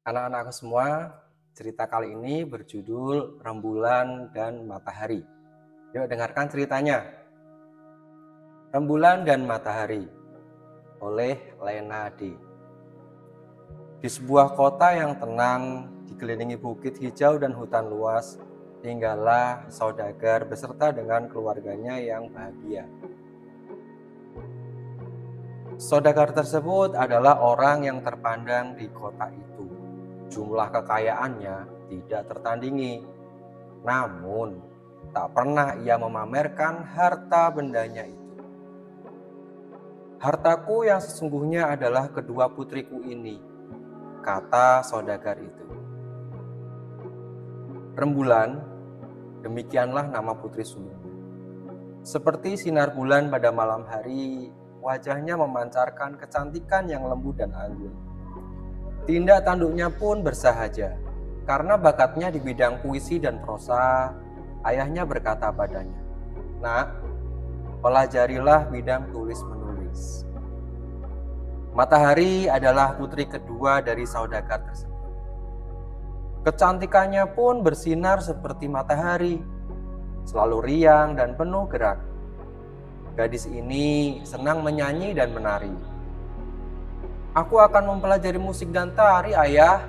Anak-anakku semua, cerita kali ini berjudul Rembulan dan Matahari. Yuk dengarkan ceritanya. Rembulan dan Matahari oleh Lena D. Di sebuah kota yang tenang, dikelilingi bukit hijau dan hutan luas, tinggallah saudagar beserta dengan keluarganya yang bahagia. Saudagar tersebut adalah orang yang terpandang di kota itu. Jumlah kekayaannya tidak tertandingi. Namun, tak pernah ia memamerkan harta bendanya itu. "Hartaku yang sesungguhnya adalah kedua putriku ini," kata saudagar itu. Rembulan, demikianlah nama putri sulungnya. Seperti sinar bulan pada malam hari, wajahnya memancarkan kecantikan yang lembut dan anggun. Tindak tanduknya pun bersahaja. Karena bakatnya di bidang puisi dan prosa, ayahnya berkata padanya, "Nak, pelajarilah bidang tulis-menulis." Matahari adalah putri kedua dari saudagar tersebut. Kecantikannya pun bersinar seperti matahari, selalu riang dan penuh gerak. Gadis ini senang menyanyi dan menari. "Aku akan mempelajari musik dan tari, ayah,"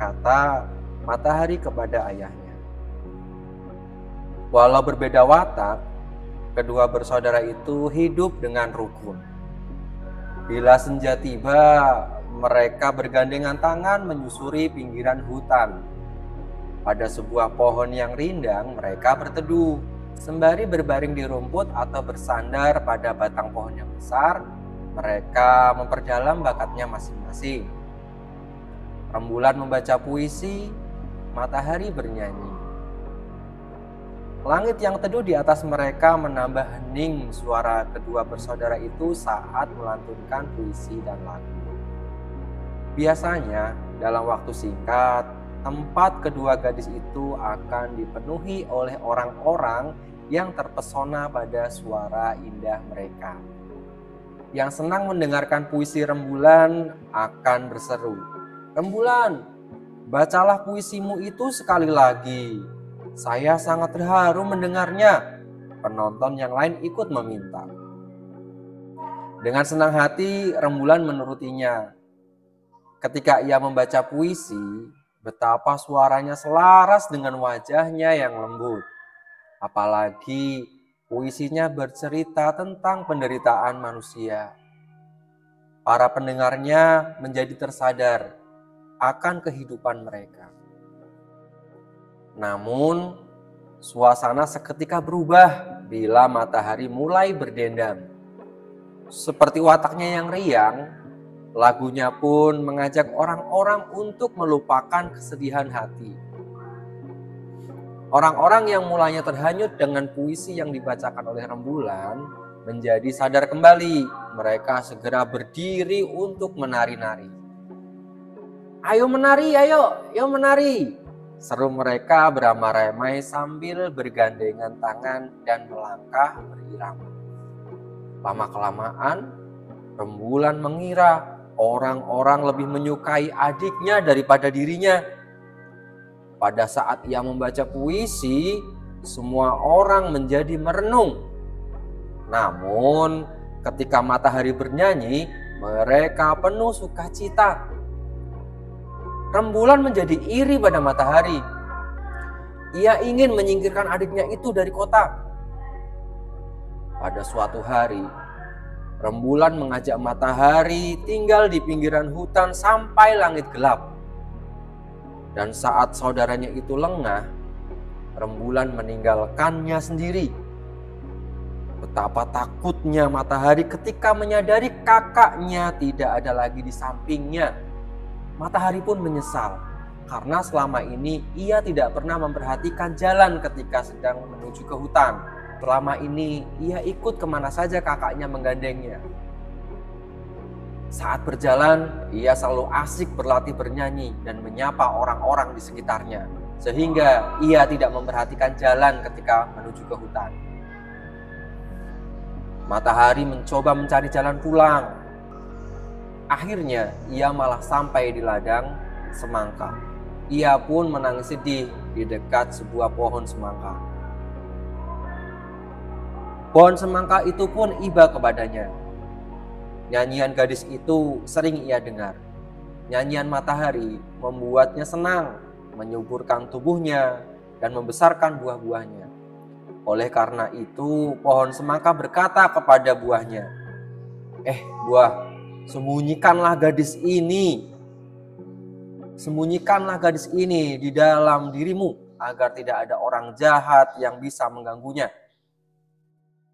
kata matahari kepada ayahnya. Walau berbeda watak, kedua bersaudara itu hidup dengan rukun. Bila senja tiba, mereka bergandengan tangan menyusuri pinggiran hutan. Pada sebuah pohon yang rindang, mereka berteduh, sembari berbaring di rumput atau bersandar pada batang pohon yang besar. Mereka memperdalam bakatnya masing-masing. Rembulan membaca puisi, matahari bernyanyi. Langit yang teduh di atas mereka menambah hening suara kedua bersaudara itu saat melantunkan puisi dan lagu. Biasanya, dalam waktu singkat, tempat kedua gadis itu akan dipenuhi oleh orang-orang yang terpesona pada suara indah mereka. Yang senang mendengarkan puisi Rembulan akan berseru, "Rembulan, bacalah puisimu itu sekali lagi. Saya sangat terharu mendengarnya." Penonton yang lain ikut meminta. Dengan senang hati, Rembulan menurutinya. Ketika ia membaca puisi, betapa suaranya selaras dengan wajahnya yang lembut. Apalagi puisinya bercerita tentang penderitaan manusia. Para pendengarnya menjadi tersadar akan kehidupan mereka. Namun, suasana seketika berubah bila matahari mulai berdendam. Seperti wataknya yang riang, lagunya pun mengajak orang-orang untuk melupakan kesedihan hati. Orang-orang yang mulanya terhanyut dengan puisi yang dibacakan oleh Rembulan menjadi sadar kembali. Mereka segera berdiri untuk menari-nari. "Ayo menari, ayo menari!" seru mereka beramai-ramai sambil bergandengan tangan dan melangkah berirama. Lama-kelamaan, Rembulan mengira orang-orang lebih menyukai adiknya daripada dirinya. Pada saat ia membaca puisi, semua orang menjadi merenung. Namun, ketika matahari bernyanyi, mereka penuh sukacita. Rembulan menjadi iri pada matahari. Ia ingin menyingkirkan adiknya itu dari kota. Pada suatu hari, Rembulan mengajak matahari tinggal di pinggiran hutan sampai langit gelap. Dan saat saudaranya itu lengah, Rembulan meninggalkannya sendiri. Betapa takutnya matahari ketika menyadari kakaknya tidak ada lagi di sampingnya. Matahari pun menyesal karena selama ini ia tidak pernah memperhatikan jalan ketika sedang menuju ke hutan. Selama ini ia ikut kemana saja kakaknya menggandengnya. Saat berjalan, ia selalu asik berlatih bernyanyi dan menyapa orang-orang di sekitarnya, sehingga ia tidak memperhatikan jalan ketika menuju ke hutan. Matahari mencoba mencari jalan pulang. Akhirnya ia malah sampai di ladang semangka. Ia pun menangis sedih di dekat sebuah pohon semangka. Pohon semangka itu pun iba kepadanya. Nyanyian gadis itu sering ia dengar. Nyanyian matahari membuatnya senang, menyuburkan tubuhnya, dan membesarkan buah-buahnya. Oleh karena itu, pohon semangka berkata kepada buahnya, buah, sembunyikanlah gadis ini. Sembunyikanlah gadis ini di dalam dirimu, agar tidak ada orang jahat yang bisa mengganggunya.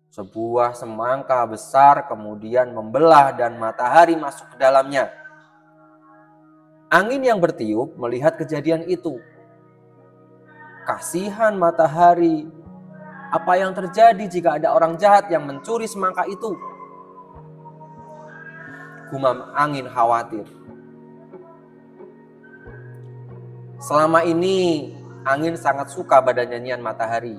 Sebuah semangka besar kemudian membelah dan matahari masuk ke dalamnya. Angin yang bertiup melihat kejadian itu. Kasihan matahari, apa yang terjadi jika ada orang jahat yang mencuri semangka itu? Gumam angin khawatir. Selama ini angin sangat suka pada nyanyian matahari.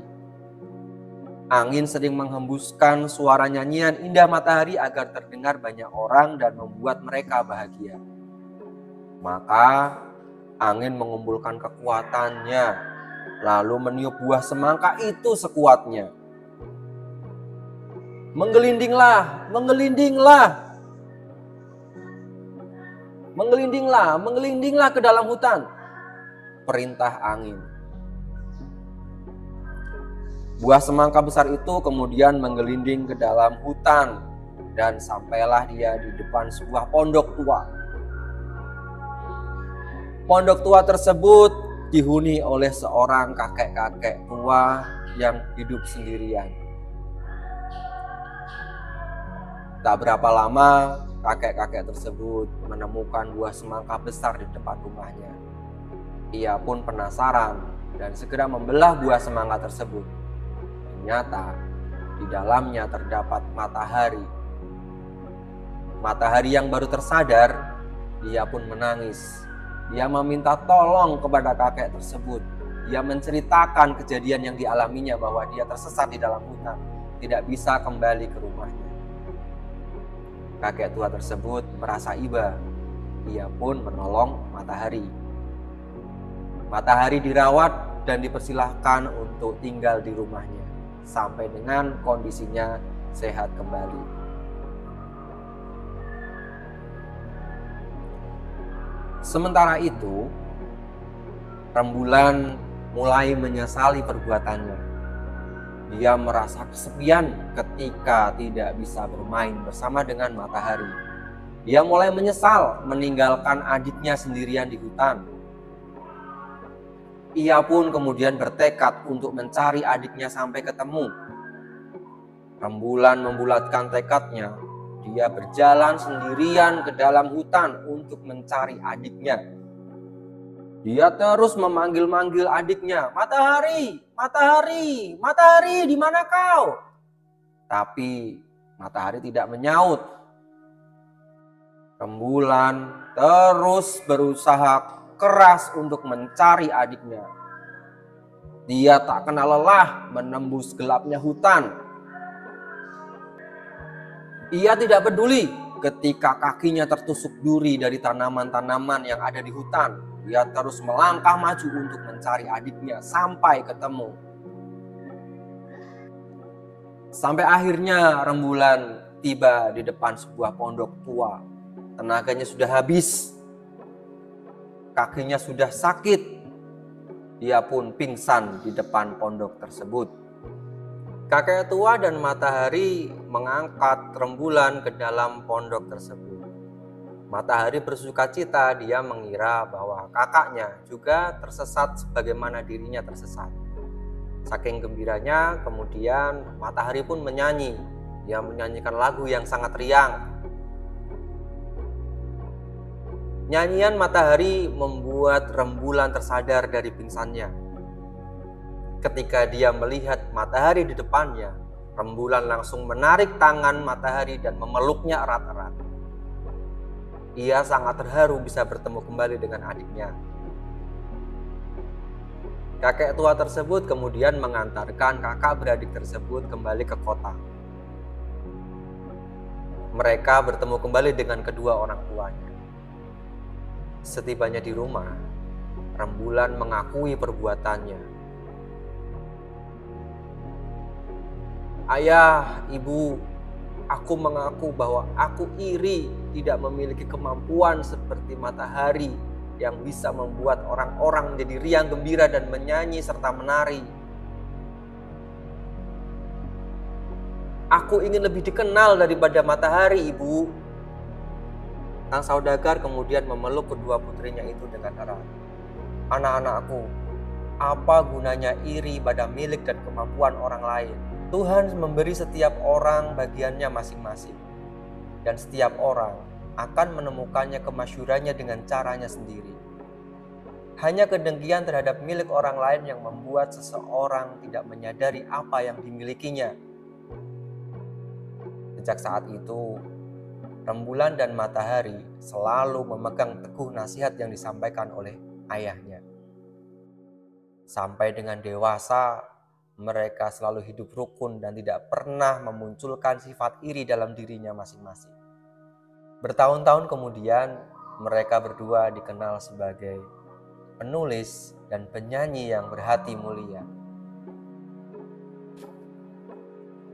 Angin sering menghembuskan suara nyanyian indah matahari agar terdengar banyak orang dan membuat mereka bahagia. Maka angin mengumpulkan kekuatannya, lalu meniup buah semangka itu sekuatnya. Menggelindinglah, menggelindinglah. Menggelindinglah, menggelindinglah ke dalam hutan. Perintah angin. Buah semangka besar itu kemudian menggelinding ke dalam hutan dan sampailah dia di depan sebuah pondok tua. Pondok tua tersebut dihuni oleh seorang kakek-kakek tua yang hidup sendirian. Tak berapa lama kakek-kakek tersebut menemukan buah semangka besar di depan rumahnya. Ia pun penasaran dan segera membelah buah semangka tersebut. Ternyata di dalamnya terdapat matahari. Matahari yang baru tersadar, dia pun menangis. Dia meminta tolong kepada kakek tersebut. Dia menceritakan kejadian yang dialaminya bahwa dia tersesat di dalam hutan, tidak bisa kembali ke rumahnya. Kakek tua tersebut merasa iba. Ia pun menolong matahari. Matahari dirawat dan dipersilahkan untuk tinggal di rumahnya sampai dengan kondisinya sehat kembali. Sementara itu, rembulan mulai menyesali perbuatannya. Dia merasa kesepian ketika tidak bisa bermain bersama dengan matahari. Dia mulai menyesal meninggalkan adiknya sendirian di hutan. Ia pun kemudian bertekad untuk mencari adiknya sampai ketemu. Rembulan membulatkan tekadnya. Dia berjalan sendirian ke dalam hutan untuk mencari adiknya. Dia terus memanggil-manggil adiknya, "Matahari, matahari, matahari, di mana kau?" Tapi matahari tidak menyaut. Rembulan terus berusaha keras untuk mencari adiknya. Dia tak kenal lelah menembus gelapnya hutan. Ia tidak peduli ketika kakinya tertusuk duri dari tanaman-tanaman yang ada di hutan. Dia terus melangkah maju untuk mencari adiknya sampai ketemu. Sampai akhirnya rembulan tiba di depan sebuah pondok tua. Tenaganya sudah habis. Kakinya sudah sakit. Dia pun pingsan di depan pondok tersebut. Kakek tua dan matahari mengangkat rembulan ke dalam pondok tersebut. Matahari bersukacita, dia mengira bahwa kakaknya juga tersesat sebagaimana dirinya tersesat. Saking gembiranya, kemudian matahari pun menyanyi. Dia menyanyikan lagu yang sangat riang. Nyanyian matahari membuat rembulan tersadar dari pingsannya. Ketika dia melihat matahari di depannya, rembulan langsung menarik tangan matahari dan memeluknya erat-erat. Ia sangat terharu bisa bertemu kembali dengan adiknya. Kakek tua tersebut kemudian mengantarkan kakak beradik tersebut kembali ke kota. Mereka bertemu kembali dengan kedua orang tuanya. Setibanya di rumah, rembulan mengakui perbuatannya. "Ayah, ibu, aku mengaku bahwa aku iri tidak memiliki kemampuan seperti matahari yang bisa membuat orang-orang menjadi riang gembira dan menyanyi serta menari. Aku ingin lebih dikenal daripada matahari, ibu." Sang saudagar kemudian memeluk kedua putrinya itu dengan erat. "Anak-anakku, apa gunanya iri pada milik dan kemampuan orang lain? Tuhan memberi setiap orang bagiannya masing-masing. Dan setiap orang akan menemukannya kemasyhurannya dengan caranya sendiri. Hanya kedengkian terhadap milik orang lain yang membuat seseorang tidak menyadari apa yang dimilikinya." Sejak saat itu, rembulan dan matahari selalu memegang teguh nasihat yang disampaikan oleh ayahnya. Sampai dengan dewasa, mereka selalu hidup rukun dan tidak pernah memunculkan sifat iri dalam dirinya masing-masing. Bertahun-tahun kemudian, mereka berdua dikenal sebagai penulis dan penyanyi yang berhati mulia.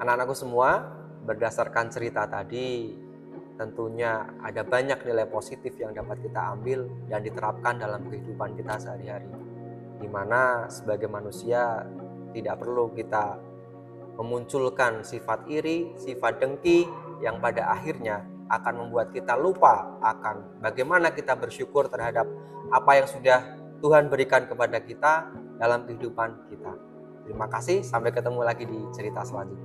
Anak-anakku semua, berdasarkan cerita tadi, tentunya ada banyak nilai positif yang dapat kita ambil dan diterapkan dalam kehidupan kita sehari-hari. Di mana sebagai manusia tidak perlu kita memunculkan sifat iri, sifat dengki yang pada akhirnya akan membuat kita lupa akan bagaimana kita bersyukur terhadap apa yang sudah Tuhan berikan kepada kita dalam kehidupan kita. Terima kasih, sampai ketemu lagi di cerita selanjutnya.